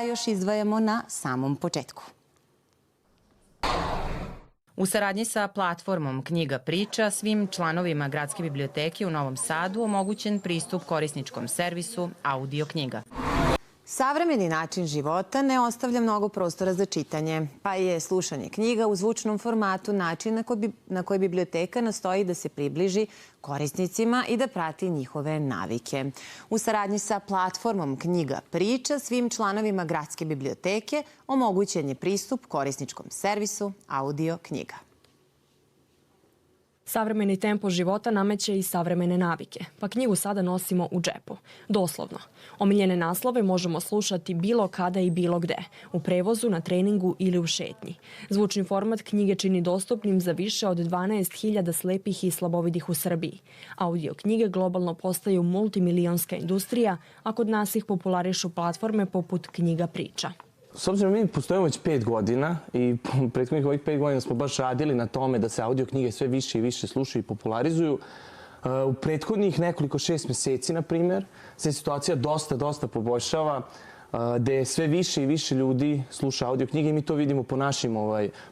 još izdvajamo na samom početku. U saradnji sa platformom Knjiga priča, svim članovima Gradske biblioteke u Novom Sadu omogućen pristup korisničkom servisu Audio knjiga. Savremeni način života ne ostavlja mnogo prostora za čitanje, pa je slušanje knjiga u zvučnom formatu način na koji biblioteka nastoji da se približi korisnicima i da prati njihove navike. U saradnji sa platformom Knjiga priča, svim članovima Gradske biblioteke omogućen je pristup korisničkom servisu Audio knjiga. Savremeni tempo života nameće i savremene navike, pa knjigu sada nosimo u džepu. Doslovno. Omiljene naslove možemo slušati bilo kada i bilo gde, u prevozu, na treningu ili u šetnji. Zvučni format knjige čini dostupnim za više od 12.000 slepih i slabovidih u Srbiji. Audio knjige globalno postaju multimilionska industrija, a kod nas ih popularišu platforme poput Knjiga priča. S obzirom mi postojimo već 5 godina i prethodnih ovih 5 godina smo baš radili na tome da se audio knjige sve više i više slušaju i popularizuju. U prethodnih nekoliko 6 meseci, na primjer, se situacija dosta poboljšava, gde sve više i više ljudi sluša audio knjige i mi to vidimo po našim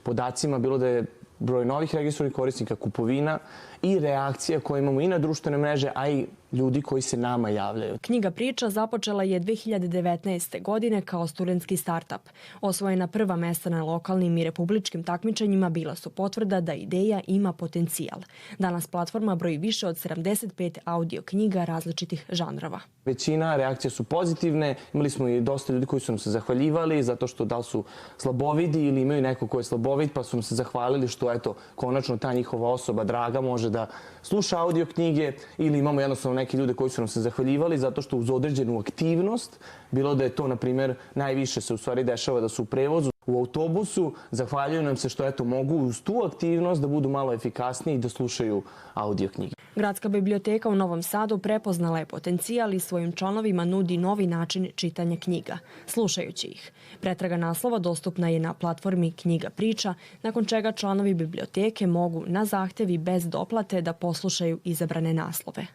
podacima, bilo da je broj novih registrovanih korisnika, kupovina i reakcija koje imamo i na društvene mreže, a i ljudi koji se nama javljaju. Knjiga priča započela je 2019. godine kao studentski startup. Osvojena prva mesta na lokalnim i republičkim takmičenjima bila su potvrda da ideja ima potencijal. Danas platforma broji više od 75 audio knjiga različitih žanrova. Većina reakcija su pozitivne. Imali smo i dosta ljudi koji su nam se zahvaljivali zato što da li su slabovidi ili imaju neko ko je slabovid, pa su nam se zahvalili što eto, konačno ta njihova osoba draga može da sluša audio knjige, ili imamo jednostavno neke ljude koji su nam se zahvaljivali zato što uz određenu aktivnost, bilo da je to, na primjer, najviše se u stvari dešava da su u prevozu, u autobusu, zahvaljuju nam se što eto mogu uz tu aktivnost da budu malo efikasniji i da slušaju audio knjige. Gradska biblioteka u Novom Sadu prepoznala je potencijal i svojim članovima nudi novi način čitanja knjiga, slušajući ih. Pretraga naslova dostupna je na platformi Knjiga priča, nakon čega članovi biblioteke mogu na zahtev i bez doplate da poslušaju izabrane naslove.